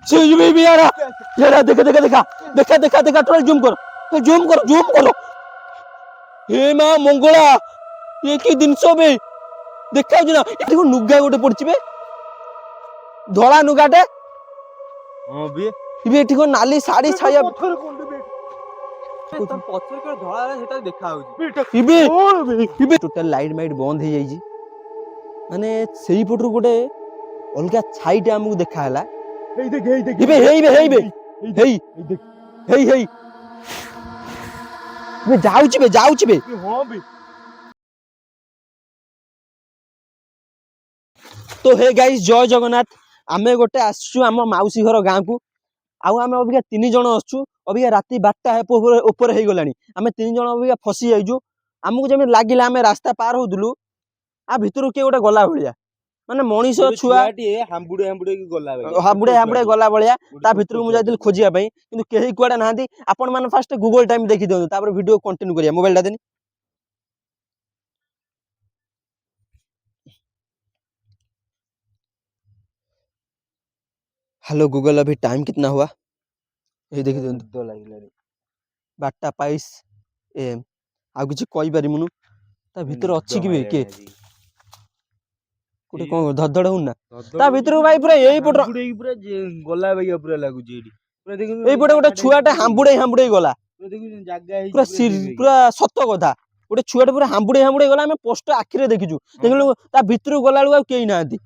से भी यार यार देखा देखा देखा देखा देखा देखा थोड़ा जूम करो जूम करो जूम करो हे मां मंगला ये कि जिनस बे देखा ना एठी को नुगा गोटे पड़छि बे धोला नुगाटे हां बे इबे एठी को नाली साड़ी छाया पत्थर कोन बे तो पत्थर के धोला रे सेटा देखा होउछि इबे इबे टोटल लाइट माइट बंद हे जाई छी माने सेही पटरु गोटे अलगा छाईटे हमकु देखा हला हेई देख इबे हेई बे जाउछि बे हां बे तो हे गाइस जय जगन्नाथ आमे गोटे आसछु हम माउसी घर गां को आउ आमे अबिका 3 जण आसछु अबिका राती 12टा ऊपर हे गलानी आमे 3 जण अबिका फसी जाइजु हमकु जेमे लागिला आमे रास्ता पार होदुलु आ भितरु के गोटे गला भलिया माने मनीष छुआटी हांबुडे गला भलिया ता भितरु मु जाइदिल खोजिया पई किंतु केही कुआडा नाहंती आपण माने फास्ट गूगल टाइम देखि दियौ तापर वीडियो कंटिन्यू करिया मोबाइल टा देनी हेलो गूगल अभी टाइम कितना हुआ ये देखि दियौ तो लागिला रे 12:22 AM आ किछि कहि परिमुनु ता भितर अछि कि बे के कोटे कोन धडधड हुन्ना ता भितर भाई पूरा एई पटर पूरा गला भैया पूरा लागुची एडी पूरा देखि एई पटे गोटे छुआटे हांबुडे गला देखि जागा हे पूरा सत्य कथा गोटे छुआटे पूरा हांबुडे गला हमें पोस्ट आखिरे देखिजु देखलु ता भितर गला लु केही नाहंती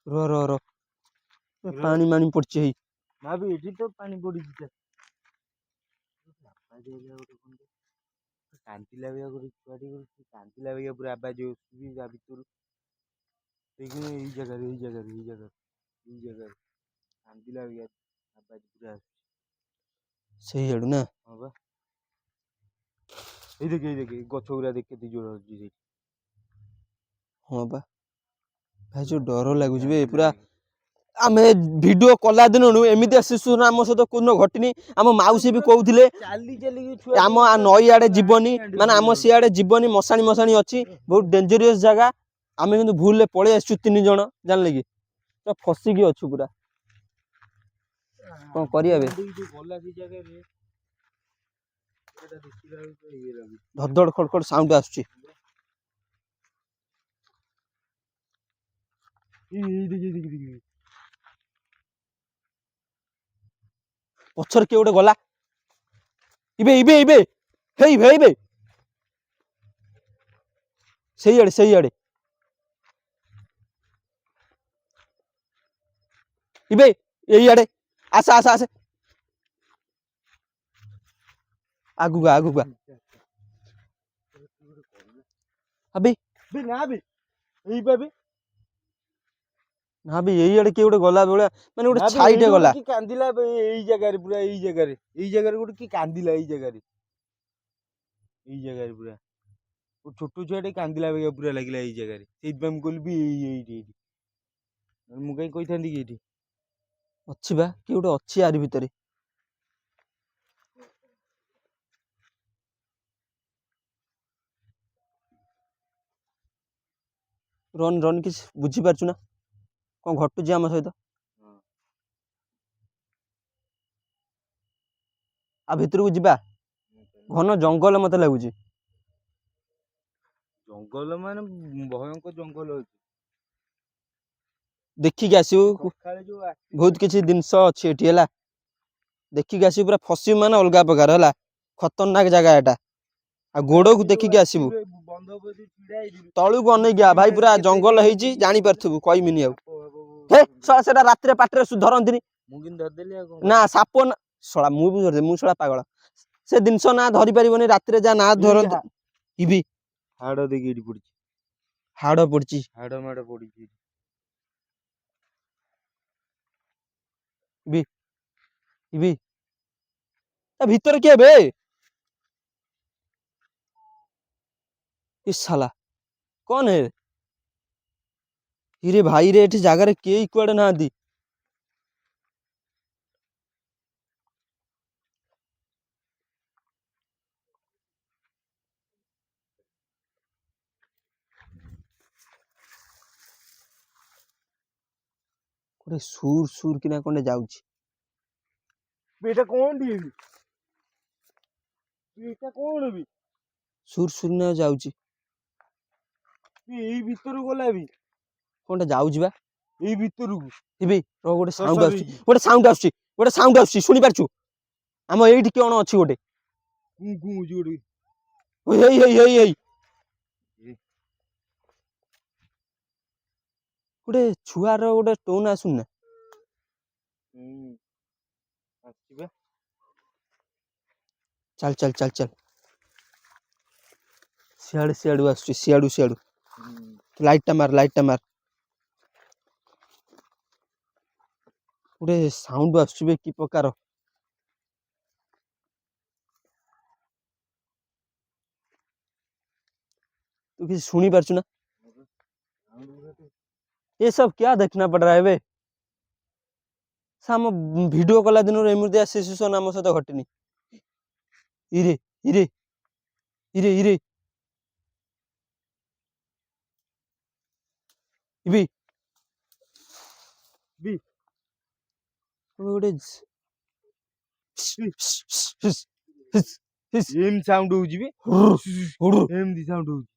रो पानी मानी पड़छि हेई ना भी एठी तो पानी पड़ी छ कांतिला भैया को छुआटी को कांतिला भैया पूरा आवाज सुबी जा भितर देखि ई जगह कांतिला भैया आवाज पूरा सही हेडु ना हां बा ए देख गछगुरा देख केते जोर होजी रे हां बा भाई जो डर लागुछि बे पूरा आमे वीडियो कला दिननु एमितिया शिशु नाम सहित कोनो घटिनी आम माउसी भी कहउथिले चाली छुआ आम नई आडे जीवनी माने आम सी आडे जीवनी मसाणी अछि बहुत डेंजरियस जगह आमे किंतु भूल ले पळे आछू 3 जण जानले की तो फसी की अछु पूरा कोन करिया बे धडधड खडखड साउंड आछी पछर के गोटे गला इबे हेई सही आड़े इबे एई आड़े आसा आगु अबे ना बे एई बाबे ना भी एई आड़े के गोटे गला बोला माने गोटे छाईटे गला की कांदिला एई जगह रे पूरा एई जगह रे गोटे की कांदिला एई जगह रे पूरा वो छोटू छुआटे कांदिला भैया पूरा लागिला एई जगह रे सेइत बम कोल भी एई मु कहीं कहि थांदी की एठी अछि बा कि गोटे अछि आरि भितरे रन किछ बुझी पारछु ना कोन घटु जे हम सहित आ भितर को जिबा घन जंगल मते लागुची जंगल माने भयंकर जंगल अछि देखि के आसीबु बहुत किछि दिनस अछि एठी हला देखि के आसीबु पूरा फसी माने अलगा प्रकार हला खतरनाक जगह एटा आ गोडो को देखि के आसीबु तळु को नै गया भाई पूरा जंगल हेजी जानि परथबु कहि मिनी आ हे सेटा रात्री पाटरे धरंतिनी मुगिन धर देली ना साप सळा मु भी धर दे मु सळा पागल से दिनस ना धरि परिबनी रात्री जा ना धरंत इबी हाड़ देखि एठी पड़छि हाड़ पड़छि हाड़ माड़ पड़छि इबी ता भीतर के बे इस साला कौन है इरे भाई रे एठी जागा रे केई कुआडे नाहंती ଗୋଟେ ସୁର ସୁର କିନା କଣ୍ଡେ ଯାଉଛି। এটা কোন দিবি এটা কোন বি ସୁର ସୁର ନା ଯାଉଛି। এই ভিতরକୁ ଗଲା ବି କଣଟା ଯାଉଛି ବା। এই ଭିତରକୁ ଏବେ ରହ ଗୋଟେ ସାଉଣ୍ଡ ସରି। ଆସୁଛି, ଗୋଟେ ସାଉଣ୍ଡ ଆସୁଛି, ଗୋଟେ ସାଉଣ୍ଡ ଆସୁଛି, ଶୁଣି ପାରୁଛୁ? ଆମ ଏଇଠି କଣ ଅଛି ଗୋଟେ? କୁଁ କୁଁ ହଉଛି ଗୋଟେ ହେଇ ହେଇ ହେଇ ହେଇ ଗୋଟେ ଛୁଆର ଗୋଟେ ଟୋନ ଆସୁନି ନା? ଆସିବା ଚାଲ ଚାଲ ଚାଲ ଚାଲ, ସିଆଡୁ ସିଆଡୁ ଆସୁଛି, ସିଆଡୁ ସିଆଡୁ। ଲାଇଟଟା ମାର, ଲାଇଟଟା ମାର। ଗୋଟେ ସାଉଣ୍ଡ ଆସୁଛି ବେ, କି ପ୍ରକାର? तू किसी सुनी पारछु ना? ये सब क्या देखना पड़ रहा है बे? साम वीडियो कला दिन एमती सिचुएशन आम सहित घटनी। इरे इरे इरे इरे इबी ବି गोटे ଏମିତି ସାଉଣ୍ଡ ହଉଛି ବି ଏମିତି ସାଉଣ୍ଡ ହଉଛି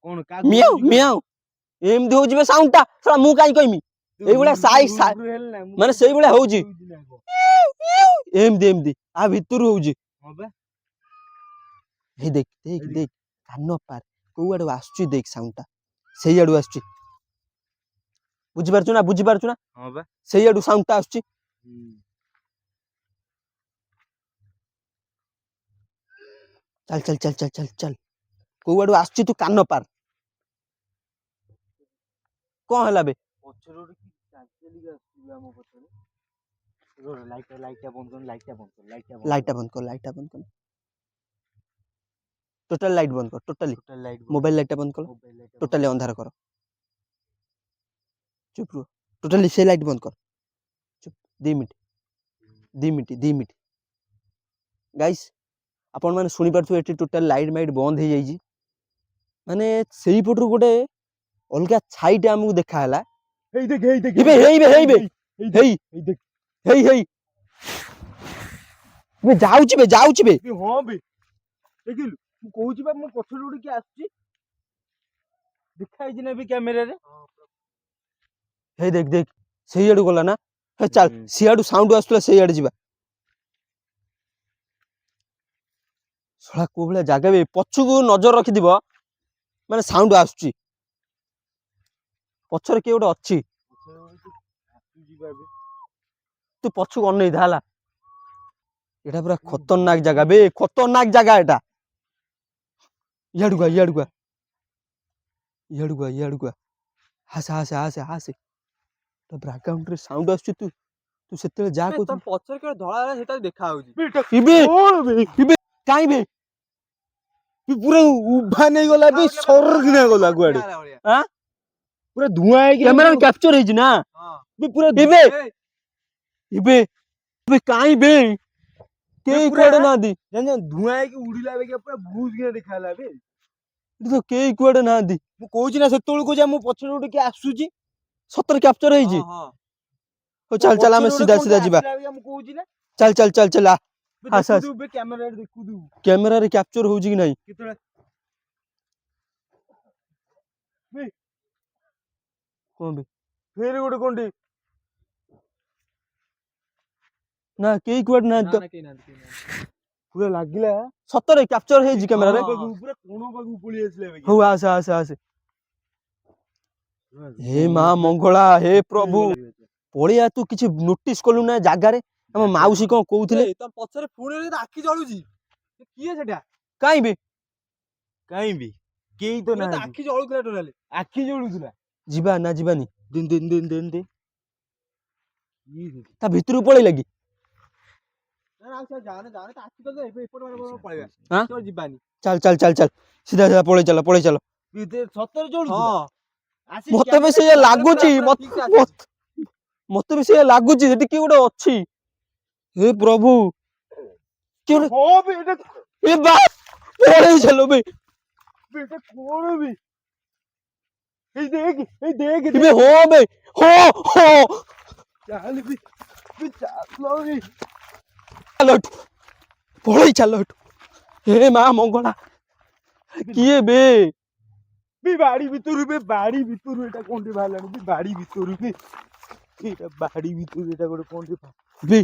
କଣ କାହାକୁ ମିଆଉ ମିଆଉ ଏମିତି ହଉଛି ବେ ସାଉଣ୍ଡ ଟା। ଶଳା ମୁଁ କାଇଁ କହିମି? ଏଇଭଳିଆ ସାଇ ମାନେ ସେଇଭଳିଆ ହଉଛି ଏମିତି ଏମିତି ଆ ଭିତରୁ ହଉଛି। ହଁ ବା ହେଇ ଦେଖ ଦେଖ ଦେଖ, କାନ ପାର କୋଉ ଆଡୁ ଆସୁଛି ଦେଖ ସାଉଣ୍ଡ ଟା, ସେଇ ଆଡୁ ଆସୁଛି। ବୁଝିପାରୁଛୁ ନା? ବୁଝିପାରୁଛୁ ନା? ହଁ ବା ସେଇ ଆଡୁ ସାଉଣ୍ଡ ଟା ଆସୁଛି। ଚାଲ ଚାଲ ଚାଲ ଚାଲ ଚାଲ ଚାଲ, କୋଉ ଆଡୁ ଆସୁଛି ତୁ କାନ ପାର। କଣ ହେଲା ବେ? ପଛରେ ଗୋଟେ କି ଚାଲିଚାଲିକା ଆସୁଛି ଆମ ପଛରେ। ଲାଇଟଟା ବନ୍ଦ କର, ଲାଇଟଟା ବନ୍ଦ କର, ଲାଇଟଟା ବନ୍ଦ କର, ଲାଇଟଟା ବନ୍ଦ କର, ଟୋଟାଲ ଲାଇଟ ବନ୍ଦ କର, ଟୋଟାଲି ଟୋଟାଲ ଲାଇଟ ମୋବାଇଲ ଲାଇଟଟା ବନ୍ଦ କର, ମୋବାଇଲ ଲାଇଟଟା ଟୋଟାଲି ଅନ୍ଧାର କର। ଚୁପ ରୁହ, ଟୋଟାଲି ସେ ଲାଇଟ ବନ୍ଦ କର। ଚୁପ 2 ମିନିଟ 2 ମିନିଟ 2 ମିନିଟ। ଗାଇସ୍ ଆପଣ ମାନେ ଶୁଣି ପାରୁଥିବେ ଏଠି ଟୋଟାଲ ଲାଇଟ ମାଇଟ ବନ୍ଦ ହେଇଯାଇଛି। ମାନେ ସେଇପଟରୁ ଗୋଟେ ଅଲଗା ଛାଇଟେ ଆମକୁ ଦେଖା ହେଲା। ହେଇ ଦେଖ ହେଇବେ ହେଇବେ ହେଇବେ ହେଇ ଦେଖ ହେଇ ହେଇ ବେ ଯାଉଛି ବେ, ଯାଉଛି ବେ। ହଁ ବେ ଦେଖିଲୁ ମୁଁ କହୁଛି ବା ମୋ ପଛରେ ଗୋଟେ କିଏ ଆସୁଛି ଦେଖା ହେଇଛି ନା ବି କ୍ୟାମେରାରେ। ହେଇ ଦେଖ ଦେଖ, ସେଇଆଡୁ ଗଲା ନା? ହେ ଚାଲ, ସିଆଡୁ ସାଉଣ୍ଡ ଆସୁଥିଲା, ସେଇଆଡେ ଯିବା। ଶଳା କୋଉ ଭଳିଆ ଜାଗା ବେ, ପଛକୁ ନଜର ରଖିଥିବ ମାନେ ସାଉଣ୍ଡ ଆସୁଛି। ପଛରେ କିଏ ଗୋଟେ ଅଛି, ତୁ ପଛକୁ ଅନେଇଥା ହେଲା। ଏଟା ପୁରା ଖତରନାକ ଜାଗା ବେ, ଖତରନାକ ଜାଗା ଏଟା। ଇଆଡକୁ ଆ, ଇଆଡକୁ ଆ, ଇଆଡକୁ ଆ, ଇଆଡକୁ ଆ, ଆସେ ଆସେ ଆସେ ଆସେ। ବ୍ୟାକଗ୍ରାଉଣ୍ଡରେ ସାଉଣ୍ଡ ଆସୁଛି, ତୁ ତୁ ସେତେବେଳେ ଯାହା କହୁଥିଲୁ। ପଛରେ କେବେ ଧଳା ହେଲା ସେଟା ଦେଖା ହଉଛି। କାଇଁ ବେ? ପୁରା ଉଭା ନେଇଗଲା ବି ସରକିନା ଗଲା କୁଆଡେ ଆଁ ପୁରା ଧୂଆଁ ହେଇକି କ୍ୟାମେରା କ୍ୟାପଚର ହେଇଛି ନା? ପୁରା ଏବେ ଏବେ ଏବେ କାଇଁ ବେ? କେହି କୁଆଡେ ନାହାନ୍ତି, ଧୂଆଁ ହେଇକି ଉଡିଲା ବେଗିଆ ପୁରା ଭୁଜ କିନା ଦେଖା ହେଲା ବେ। ଏଠି ତ କେହି କୁଆଡେ ନାହାନ୍ତି। ମୁଁ କହୁଛି ନା ସେତେବେଳକୁ ଯା ମୋ ପଛରେ ଗୋଟେ କିଏ ଆସୁଛି। ସତରେ କ୍ୟାପଚର ହେଇଛି। ହଉ ଚାଲ ଚାଲ, ଆମେ ସିଧା ସିଧା ଯିବା। ମୁଁ କହୁଛି ନା ଚାଲ ଚାଲ ଚାଲ ଚାଲ, ଆସ ଆସ। କ୍ୟାମେରାରେ ଦେଖୁଥିବୁ କ୍ୟାମେରାରେ କ୍ୟାପଚର ହଉଛି କି ନାହିଁ? କେତେବେଳେ କଣ ବେ? ଫେର ଗୋଟେ କଣଟେ ନା କେହି କୁଆଡେ ନାହାନ୍ତି ତ। ପୁରା ଲାଗିଲା ସତରେ କ୍ୟାପଚର ହେଇଛି କ୍ୟାମେରାରେ। ପୁରା କୋଣ ପାଖକୁ ପଳେଇ ଆସିଲା ବେଗିଆ। ହଉ ଆସେ ଆସେ ଆସେ। ହେ ମା ମଙ୍ଗଳା, ହେ ପ୍ରଭୁ, ପଳିଆ ତୁ କିଛି ନୋଟିସ କଲୁ ନା ଜାଗାରେ? ଆମ ମାଉସୀ କଣ କହୁଥିଲେ? ତମ ପଛରେ ପୁଣି ଆଖି ଜଳୁଛି, କିଏ ସେଟା? କାଇଁ ବେ? କାଇଁ ବି କେହି ତ ନାହାନ୍ତି। ଆଖି ଜଳୁଥିଲା ଟୋଟାଲି, ଆଖି ଜଳୁଥିଲା। ଯିବା ନା ଯିବାନି? ଦିନ ଦିନ ଦିନ ଦିନ ଦିନ ତା ଭିତରକୁ ପଳେଇଲା କି? ଯିବାନି। ଚାଲ ଚାଲ ଚାଲ ଚାଲ, ସିଧା ସିଧା ପଳେଇ ଚାଲ, ପଳେଇ ଚାଲ। ସତରେ ଜଳୁଥିଲା। ମତେ ବି ସେଇଆ ଲାଗୁଛି, ମତେ ବି ସେଇଆ ଲାଗୁଛି ସେଠି କିଏ ଗୋଟେ ଅଛି। ହେ ପ୍ରଭୁ, କିଏ ଗୋଟେ ଏ ବା ପଳେଇ ଚାଲ ବେ। କଣ ବି ଏଇ ଦେଖ ଇବେ ହଁ ବେ ହଁ ହଁ ଚାଲ ବି ଚାଲ ବି ଚାଲ ଏଠୁ ପଳେଇ ଚାଲ ଏଠୁ ହେ ମା ମଙ୍ଗଳା କିଏ ବେ ବାଡି ଭିତରୁ ଏଟା କୋଉଠି ବାହାରିଲାଣି ବି ବାଡି ଭିତରୁ ବି ଏଇଟା ବାଡି ଭିତରୁ ଏଟା ଗୋଟେ କୋଉଠି ବେ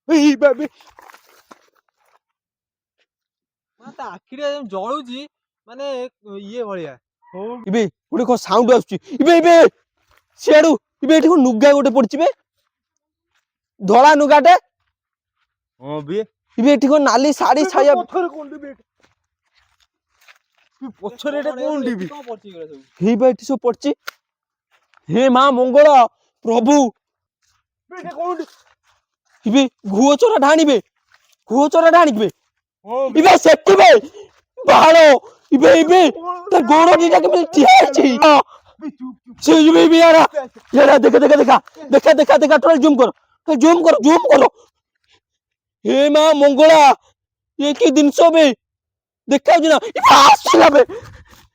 ଏଇ ବାବି ତା ଆଖିରେ ଜଳୁଛି ମାନେ ଇଏ ଭଳିଆ। ଇବେ ଗୋଟେ କଣ ସାଉଣ୍ଡ ଆସୁଛି ଇବେ ସିଆଡୁ ଇବେ ଏଠି କଣ ନୁଗା ଗୋଟେ ପଡିଛି ବେ ଧଳା ନୁଗାଟେ ହଁ ବେ ଇବେ ଏଠି କଣ ନାଲି ଶାଢୀ ଛାୟା ପଛରେ କୋଉଠି ବେ ପଛରେ ଏଟା କୋଉଠି ବି କଣ ପଡିଛି ଏଗୁଡା ସବୁ? ହେଇ ବା ଏଠି ସବୁ ପଡିଛି ହେ ମା ମଙ୍ଗଳ ପ୍ରଭୁ ଏଟା କୋଉଠି ଇବେ ଘୁଅ ଚୋରା ଢାଣିବେ ହଁ ଇବେ ସେଠି ବେ ବାଳ ଇବେ ତା ଗୋଡ ଦିଟା କେମିତି ଠିଆ ହେଇଛି ସେ ଇବେ यारा ଦେଖା थोड़ा जूम करो हे मां मंगला ये की जिनस बे देखा ना आसला बे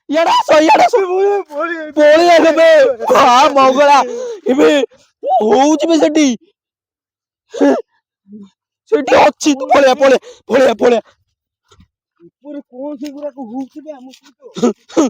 याडा सो बोली आगे बे हां मंगला इबे होउची बे सेठी ଅଛି ତୁ ପଳେଆ ଉପରେ କଣ ସେଗୁଡାକ ହଉଛି ବେ ଆମ ସହିତ